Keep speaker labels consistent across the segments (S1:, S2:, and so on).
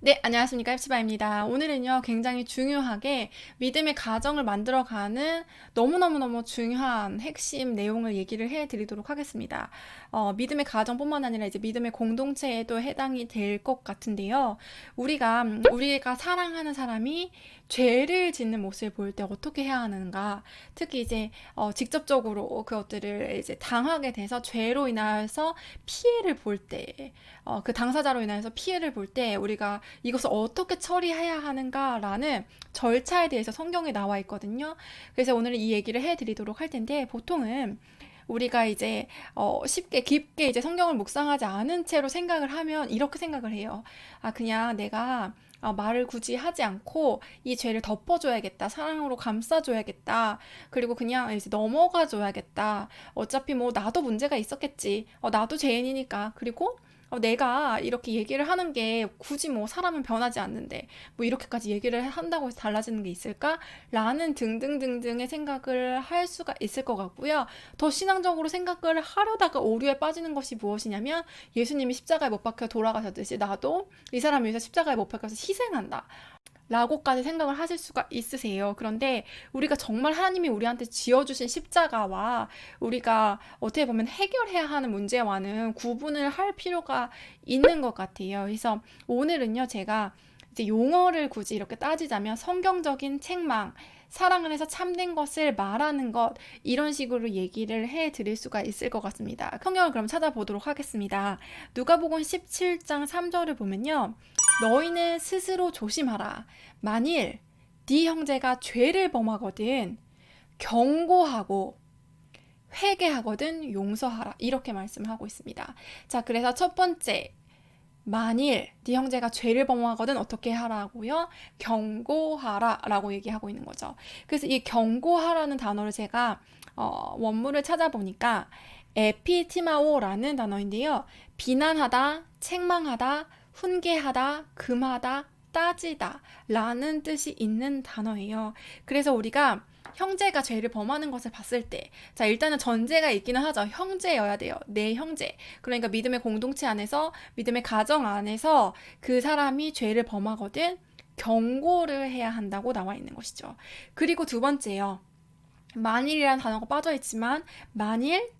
S1: 네, 안녕하십니까. epsi바입니다. 오늘은요, 굉장히 중요하게 믿음의 가정을 만들어가는 너무너무너무 중요한 핵심 내용을 얘기를 해드리도록 하겠습니다. 믿음의 가정뿐만 아니라 이제 믿음의 공동체에도 해당이 될 것 같은데요. 우리가 사랑하는 사람이 죄를 짓는 모습을 볼 때 어떻게 해야 하는가. 특히 이제, 직접적으로 그것들을 이제 당하게 돼서 죄로 인해서 피해를 볼 때, 그 당사자로 인해서 피해를 볼 때 우리가 이것을 어떻게 처리해야 하는가라는 절차에 대해서 성경에 나와 있거든요. 그래서 오늘 이 얘기를 해드리도록 할 텐데 보통은 우리가 이제 쉽게 깊게 이제 성경을 묵상하지 않은 채로 생각을 하면 이렇게 생각을 해요. 아, 그냥 내가 말을 굳이 하지 않고 이 죄를 덮어줘야겠다. 사랑으로 감싸줘야겠다. 그리고 그냥 이제 넘어가줘야겠다. 어차피 뭐 나도 문제가 있었겠지. 나도 죄인이니까. 그리고 내가 이렇게 얘기를 하는 게 굳이 뭐 사람은 변하지 않는데 뭐 이렇게까지 얘기를 한다고 해서 달라지는 게 있을까? 라는 등등등등의 생각을 할 수가 있을 것 같고요. 더 신앙적으로 생각을 하려다가 오류에 빠지는 것이 무엇이냐면 예수님이 십자가에 못 박혀 돌아가셨듯이 나도 이 사람 위해서 십자가에 못 박혀서 희생한다. 라고까지 생각을 하실 수가 있으세요. 그런데 우리가 정말 하나님이 우리한테 지어주신 십자가와 우리가 어떻게 보면 해결해야 하는 문제와는 구분을 할 필요가 있는 것 같아요. 그래서 오늘은요, 제가 이제 용어를 굳이 이렇게 따지자면 성경적인 책망, 사랑을 해서 참된 것을 말하는 것, 이런 식으로 얘기를 해 드릴 수가 있을 것 같습니다. 성경을 그럼 찾아보도록 하겠습니다. 누가복음 17장 3절을 보면요. 너희는 스스로 조심하라. 만일 네 형제가 죄를 범하거든 경고하고 회개하거든 용서하라. 이렇게 말씀하고 있습니다. 자, 그래서 첫 번째, 만일 네 형제가 죄를 범하거든 어떻게 하라고요? 경고하라 라고 얘기하고 있는 거죠. 그래서 이 경고하라는 단어를 제가 원문을 찾아보니까 에피티마오라는 단어인데요. 비난하다, 책망하다, 훈계하다, 금하다, 따지다 라는 뜻이 있는 단어예요. 그래서 우리가 형제가 죄를 범하는 것을 봤을 때, 자, 일단은 전제가 있기는 하죠. 형제여야 돼요. 내 형제. 그러니까 믿음의 공동체 안에서, 믿음의 가정 안에서 그 사람이 죄를 범하거든 경고를 해야 한다고 나와 있는 것이죠. 그리고 두 번째요. 만일이라는 단어가 빠져 있지만, 만일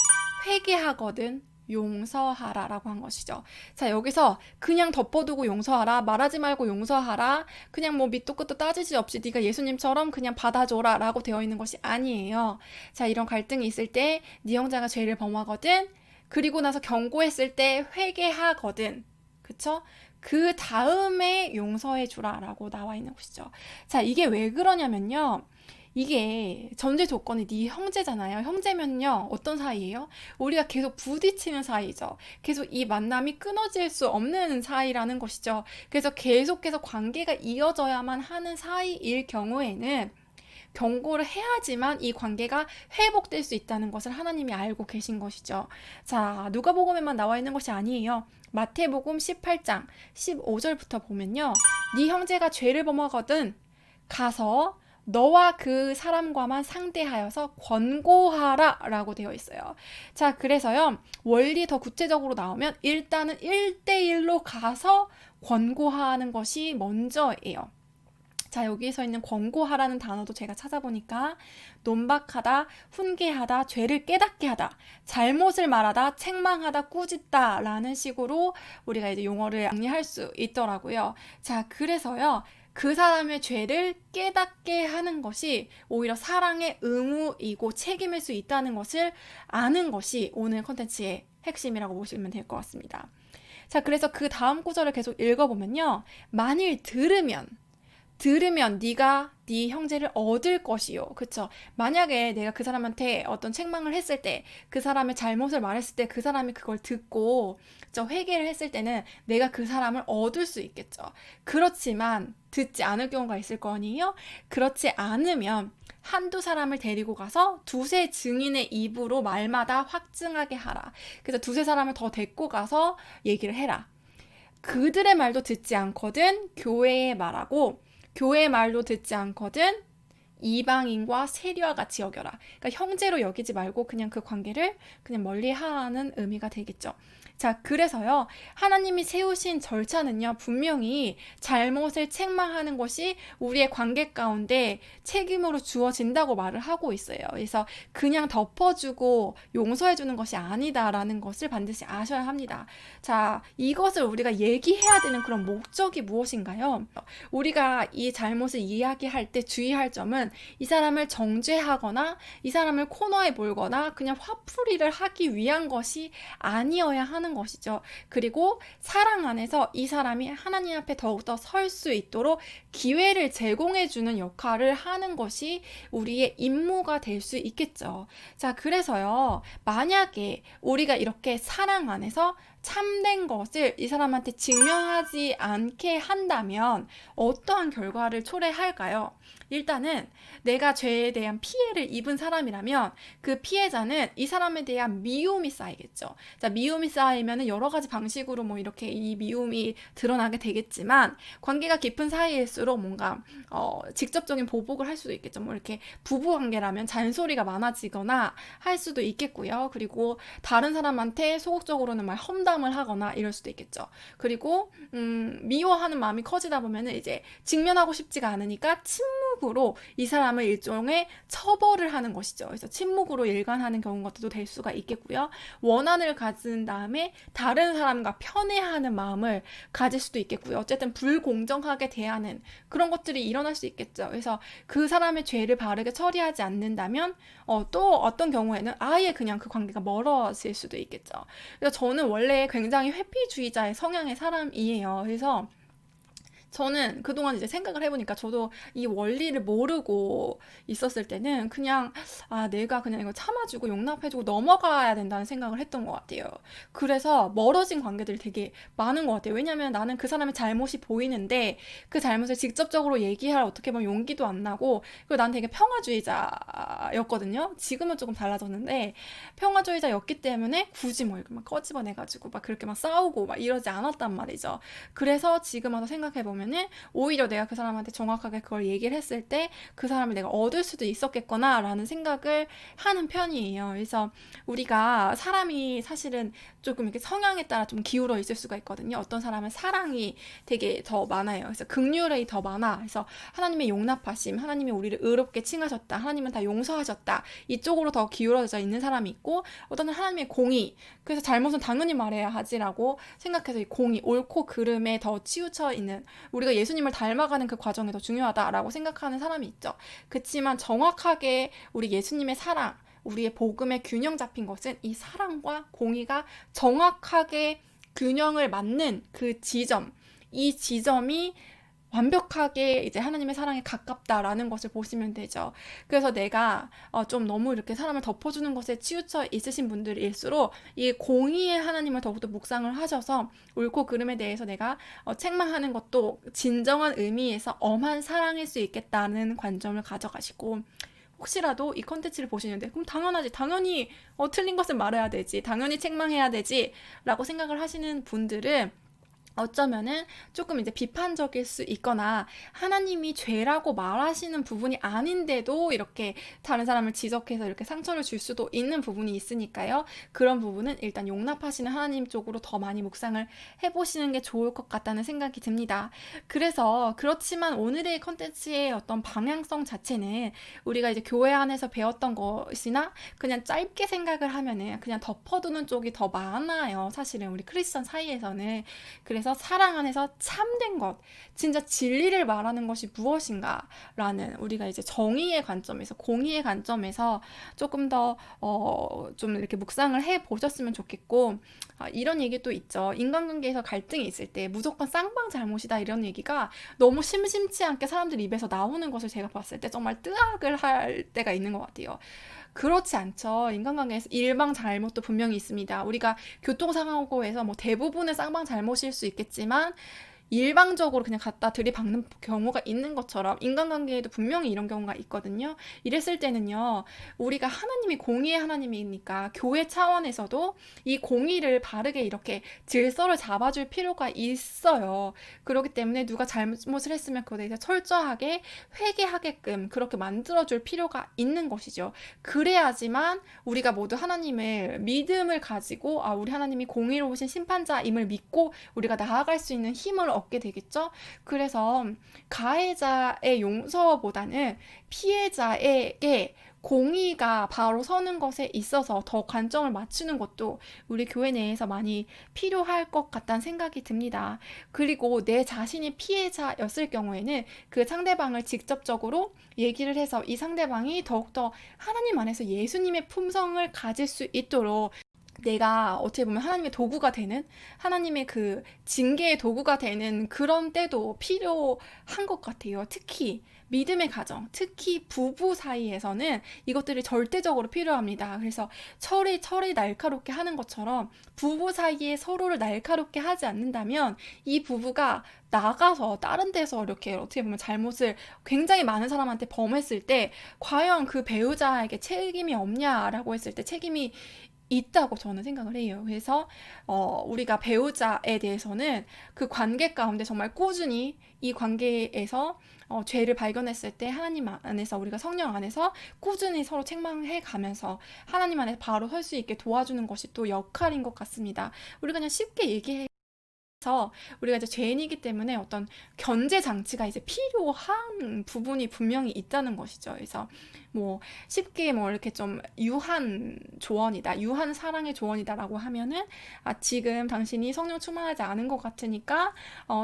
S1: 회개하거든 용서하라 라고 한 것이죠. 자, 여기서 그냥 덮어두고 용서하라, 말하지 말고 용서하라, 그냥 뭐 밑도 끝도 따지지 없이 네가 예수님처럼 그냥 받아줘라 라고 되어 있는 것이 아니에요. 자, 이런 갈등이 있을 때 네 형제가 죄를 범하거든, 그리고 나서 경고했을 때 회개하거든, 그쵸? 그 다음에 용서해 주라 라고 나와 있는 것이죠. 자, 이게 왜 그러냐면요. 이게 전제 조건이 네 형제잖아요. 형제면요, 어떤 사이예요? 우리가 계속 부딪히는 사이죠. 계속 이 만남이 끊어질 수 없는 사이라는 것이죠. 그래서 계속해서 관계가 이어져야만 하는 사이일 경우에는 경고를 해야지만 이 관계가 회복될 수 있다는 것을 하나님이 알고 계신 것이죠. 자, 누가복음에만 나와 있는 것이 아니에요. 마태복음 18장 15절부터 보면요. 네 형제가 죄를 범하거든 가서 너와 그 사람과만 상대하여서 권고하라 라고 되어 있어요. 자, 그래서요, 원리 더 구체적으로 나오면 일단은 1대1로 가서 권고하는 것이 먼저예요. 자, 여기서 있는 권고하라는 단어도 제가 찾아보니까 논박하다, 훈계하다, 죄를 깨닫게 하다, 잘못을 말하다, 책망하다, 꾸짖다 라는 식으로 우리가 이제 용어를 양리할 수 있더라고요. 자, 그래서요, 그 사람의 죄를 깨닫게 하는 것이 오히려 사랑의 의무이고 책임일 수 있다는 것을 아는 것이 오늘 컨텐츠의 핵심이라고 보시면 될 것 같습니다. 자, 그래서 그 다음 구절을 계속 읽어보면요. 만일 들으면 네가 네 형제를 얻을 것이요. 그쵸? 만약에 내가 그 사람한테 어떤 책망을 했을 때, 그 사람의 잘못을 말했을 때 그 사람이 그걸 듣고 회개를 했을 때는 내가 그 사람을 얻을 수 있겠죠. 그렇지만 듣지 않을 경우가 있을 거 아니에요? 그렇지 않으면 한두 사람을 데리고 가서 두세 증인의 입으로 말마다 확증하게 하라. 그래서 두세 사람을 더 데리고 가서 얘기를 해라. 그들의 말도 듣지 않거든 교회에 말하고, 교회의 말도 듣지 않거든 이방인과 세리와 같이 여겨라. 그러니까 형제로 여기지 말고 그냥 그 관계를 그냥 멀리 하는 의미가 되겠죠. 자, 그래서요, 하나님이 세우신 절차는요, 분명히 잘못을 책망하는 것이 우리의 관계 가운데 책임으로 주어진다고 말을 하고 있어요. 그래서 그냥 덮어주고 용서해주는 것이 아니다라는 것을 반드시 아셔야 합니다. 자, 이것을 우리가 얘기해야 되는 그런 목적이 무엇인가요? 우리가 이 잘못을 이야기할 때 주의할 점은 이 사람을 정죄하거나 이 사람을 코너에 몰거나 그냥 화풀이를 하기 위한 것이 아니어야 하는 것이죠. 그리고 사랑 안에서 이 사람이 하나님 앞에 더욱더 설 수 있도록 기회를 제공해 주는 역할을 하는 것이 우리의 임무가 될 수 있겠죠. 자, 그래서요, 만약에 우리가 이렇게 사랑 안에서 참된 것을 이 사람한테 증명하지 않게 한다면 어떠한 결과를 초래할까요? 일단은 내가 죄에 대한 피해를 입은 사람이라면 그 피해자는 이 사람에 대한 미움이 쌓이겠죠. 자, 미움이 쌓이면 여러 가지 방식으로 뭐 이렇게 이 미움이 드러나게 되겠지만 관계가 깊은 사이일수록 뭔가 직접적인 보복을 할 수도 있겠죠. 뭐 이렇게 부부 관계라면 잔소리가 많아지거나 할 수도 있겠고요. 그리고 다른 사람한테 소극적으로는 막 험담을 하거나 이럴 수도 있겠죠. 그리고 미워하는 마음이 커지다 보면은 이제 직면하고 싶지가 않으니까 침묵으로 이 사람을 일종의 처벌을 하는 것이죠. 그래서 침묵으로 일관하는 경우도 될 수가 있겠고요. 원한을 가진 다음에 다른 사람과 편애하는 마음을 가질 수도 있겠고요. 어쨌든 불공정하게 대하는 그런 것들이 일어날 수 있겠죠. 그래서 그 사람의 죄를 바르게 처리하지 않는다면 또 어떤 경우에는 아예 그냥 그 관계가 멀어질 수도 있겠죠. 그래서 저는 원래 굉장히 회피주의자의 성향의 사람이에요. 그래서 저는 그동안 이제 생각을 해보니까 저도 이 원리를 모르고 있었을 때는 그냥 내가 그냥 이거 참아주고 용납해주고 넘어가야 된다는 생각을 했던 것 같아요. 그래서 멀어진 관계들이 되게 많은 것 같아요. 왜냐면 나는 그 사람의 잘못이 보이는데 그 잘못을 직접적으로 얘기할 어떻게 보면 용기도 안 나고, 그리고 난 되게 평화주의자였거든요. 지금은 조금 달라졌는데 평화주의자였기 때문에 굳이 뭐 이렇게 막 꺼집어내가지고 막 그렇게 막 싸우고 막 이러지 않았단 말이죠. 그래서 지금 와서 생각해보면 오히려 내가 그 사람한테 정확하게 그걸 얘기를 했을 때 그 사람을 내가 얻을 수도 있었겠구나 라는 생각을 하는 편이에요. 그래서 우리가 사람이 사실은 조금 이렇게 성향에 따라 좀 기울어 있을 수가 있거든요. 어떤 사람은 사랑이 되게 더 많아요. 그래서 긍휼이 더 많아. 그래서 하나님의 용납하심, 하나님이 우리를 의롭게 칭하셨다, 하나님은 다 용서하셨다, 이쪽으로 더 기울어져 있는 사람이 있고, 어떤 하나님의 공의, 그래서 잘못은 당연히 말해야 하지라고 생각해서 이 공의, 옳고 그름에 더 치우쳐 있는, 우리가 예수님을 닮아가는 그 과정이 더 중요하다라고 생각하는 사람이 있죠. 그치만 정확하게 우리 예수님의 사랑, 우리의 복음의 균형 잡힌 것은 이 사랑과 공의가 정확하게 균형을 맞는 그 지점, 이 지점이 완벽하게 이제 하나님의 사랑에 가깝다라는 것을 보시면 되죠. 그래서 내가 좀 너무 이렇게 사람을 덮어주는 것에 치우쳐 있으신 분들일수록 이 공의의 하나님을 더욱더 묵상을 하셔서 옳고 그름에 대해서 내가 책망하는 것도 진정한 의미에서 엄한 사랑일 수 있겠다는 관점을 가져가시고, 혹시라도 이 컨텐츠를 보시는데 그럼 당연히 틀린 것을 말해야 되지, 당연히 책망해야 되지 라고 생각을 하시는 분들은 어쩌면은 조금 이제 비판적일 수 있거나 하나님이 죄라고 말하시는 부분이 아닌데도 이렇게 다른 사람을 지적해서 이렇게 상처를 줄 수도 있는 부분이 있으니까요. 그런 부분은 일단 용납하시는 하나님 쪽으로 더 많이 묵상을 해보시는 게 좋을 것 같다는 생각이 듭니다. 그래서 그렇지만 오늘의 컨텐츠의 어떤 방향성 자체는 우리가 이제 교회 안에서 배웠던 것이나 그냥 짧게 생각을 하면은 그냥 덮어두는 쪽이 더 많아요. 사실은 우리 크리스천 사이에서는. 그래서 사랑 안에서 참된 것, 진짜 진리를 말하는 것이 무엇인가 라는, 우리가 이제 정의의 관점에서, 공의의 관점에서 조금 더 좀 이렇게 묵상을 해 보셨으면 좋겠고, 이런 얘기도 있죠. 인간관계에서 갈등이 있을 때 무조건 쌍방 잘못이다 이런 얘기가 너무 심심치 않게 사람들 입에서 나오는 것을 제가 봤을 때 정말 뜨악을 할 때가 있는 것 같아요. 그렇지 않죠. 인간관계에서 일방 잘못도 분명히 있습니다. 우리가 교통사고에서 뭐 대부분의 쌍방 잘못일 수 있겠지만 일방적으로 그냥 갖다 들이박는 경우가 있는 것처럼 인간관계에도 분명히 이런 경우가 있거든요. 이랬을 때는요, 우리가 하나님이 공의의 하나님이니까 교회 차원에서도 이 공의를 바르게 이렇게 질서를 잡아줄 필요가 있어요. 그렇기 때문에 누가 잘못을 했으면 그거에 대해서 철저하게 회개하게끔 그렇게 만들어줄 필요가 있는 것이죠. 그래야지만 우리가 모두 하나님을 믿음을 가지고 우리 하나님이 공의로우신 심판자임을 믿고 우리가 나아갈 수 있는 힘을 얻게 되겠죠. 그래서 가해자의 용서보다는 피해자에게 공의가 바로 서는 것에 있어서 더 관점을 맞추는 것도 우리 교회 내에서 많이 필요할 것 같다는 생각이 듭니다. 그리고 내 자신이 피해자였을 경우에는 그 상대방을 직접적으로 얘기를 해서 이 상대방이 더욱더 하나님 안에서 예수님의 품성을 가질 수 있도록 내가 어떻게 보면 하나님의 도구가 되는, 하나님의 그 징계의 도구가 되는 그런 때도 필요한 것 같아요. 특히 믿음의 가정, 특히 부부 사이에서는 이것들이 절대적으로 필요합니다. 그래서 철이 날카롭게 하는 것처럼 부부 사이에 서로를 날카롭게 하지 않는다면 이 부부가 나가서 다른 데서 이렇게 어떻게 보면 잘못을 굉장히 많은 사람한테 범했을 때 과연 그 배우자에게 책임이 없냐라고 했을 때 책임이 있다고 저는 생각을 해요. 그래서 우리가 배우자에 대해서는 그 관계 가운데 정말 꾸준히 이 관계에서 죄를 발견했을 때 하나님 안에서 우리가 성령 안에서 꾸준히 서로 책망해 가면서 하나님 안에 바로 설 수 있게 도와주는 것이 또 역할인 것 같습니다. 우리가 그냥 쉽게 얘기해 그래서 우리가 이제 죄인이기 때문에 어떤 견제 장치가 이제 필요한 부분이 분명히 있다는 것이죠. 그래서 뭐 쉽게 뭐 이렇게 좀 유한 조언이다, 유한 사랑의 조언이다라고 하면은 지금 당신이 성령 충만하지 않은 것 같으니까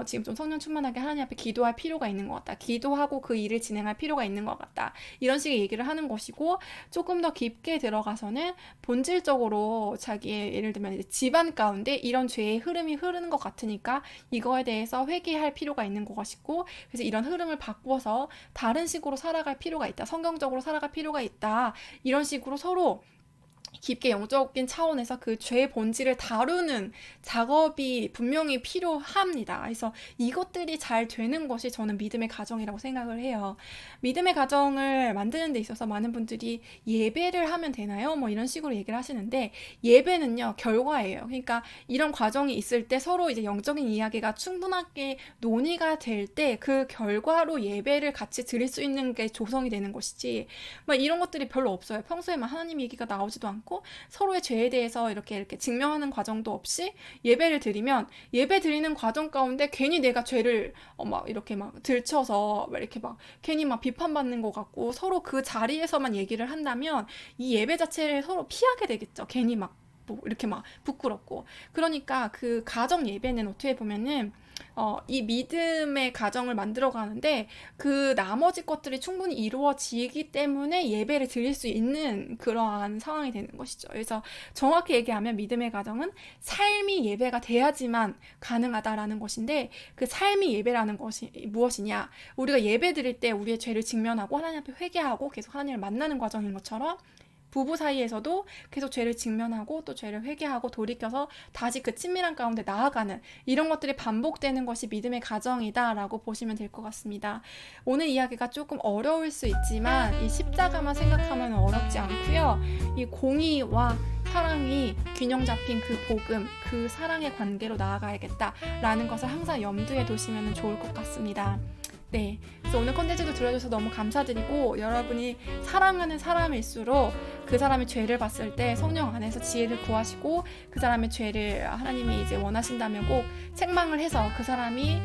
S1: 지금 좀 성령 충만하게 하나님 앞에 기도할 필요가 있는 것 같다. 기도하고 그 일을 진행할 필요가 있는 것 같다. 이런 식의 얘기를 하는 것이고 조금 더 깊게 들어가서는 본질적으로 자기의 예를 들면 이제 집안 가운데 이런 죄의 흐름이 흐르는 것 같으니까 이거에 대해서 회개할 필요가 있는 것이고 그래서 이런 흐름을 바꿔서 다른 식으로 살아갈 필요가 있다. 성경적으로 살아갈 필요가 있다. 이런 식으로 서로 깊게 영적인 차원에서 그 죄의 본질을 다루는 작업이 분명히 필요합니다. 그래서 이것들이 잘 되는 것이 저는 믿음의 가정이라고 생각을 해요. 믿음의 가정을 만드는 데 있어서 많은 분들이 예배를 하면 되나요? 뭐 이런 식으로 얘기를 하시는데 예배는요, 결과예요. 그러니까 이런 과정이 있을 때 서로 이제 영적인 이야기가 충분하게 논의가 될 때 그 결과로 예배를 같이 드릴 수 있는 게 조성이 되는 것이지 막 이런 것들이 별로 없어요. 평소에 하나님 얘기가 나오지도 않고 서로의 죄에 대해서 이렇게 증명하는 과정도 없이 예배를 드리면 예배 드리는 과정 가운데 괜히 내가 죄를 막 이렇게 막 들춰서 이렇게 막 괜히 막 비판받는 것 같고 서로 그 자리에서만 얘기를 한다면 이 예배 자체를 서로 피하게 되겠죠. 괜히 막 뭐 이렇게 막 부끄럽고 그러니까 그 가정 예배는 어떻게 보면은 이 믿음의 가정을 만들어 가는데 그 나머지 것들이 충분히 이루어지기 때문에 예배를 드릴 수 있는 그러한 상황이 되는 것이죠. 그래서 정확히 얘기하면 믿음의 가정은 삶이 예배가 돼야지만 가능하다라는 것인데 그 삶이 예배라는 것이 무엇이냐? 우리가 예배 드릴 때 우리의 죄를 직면하고 하나님 앞에 회개하고 계속 하나님을 만나는 과정인 것처럼 부부 사이에서도 계속 죄를 직면하고 또 죄를 회개하고 돌이켜서 다시 그 친밀한 가운데 나아가는 이런 것들이 반복되는 것이 믿음의 가정이다라고 보시면 될 것 같습니다. 오늘 이야기가 조금 어려울 수 있지만 이 십자가만 생각하면 어렵지 않고요. 이 공의와 사랑이 균형 잡힌 그 복음, 그 사랑의 관계로 나아가야겠다라는 것을 항상 염두에 두시면 좋을 것 같습니다. 네, 그래서 오늘 콘텐츠도 들어줘서 너무 감사드리고 여러분이 사랑하는 사람일수록 그 사람의 죄를 봤을 때 성령 안에서 지혜를 구하시고 그 사람의 죄를 하나님이 이제 원하신다면 꼭 책망을 해서 그 사람이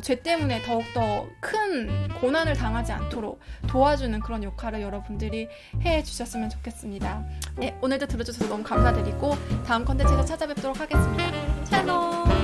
S1: 죄 때문에 더욱더 큰 고난을 당하지 않도록 도와주는 그런 역할을 여러분들이 해주셨으면 좋겠습니다. 네, 오늘도 들어주셔서 너무 감사드리고 다음 콘텐츠에서 찾아뵙도록 하겠습니다. 샬롬!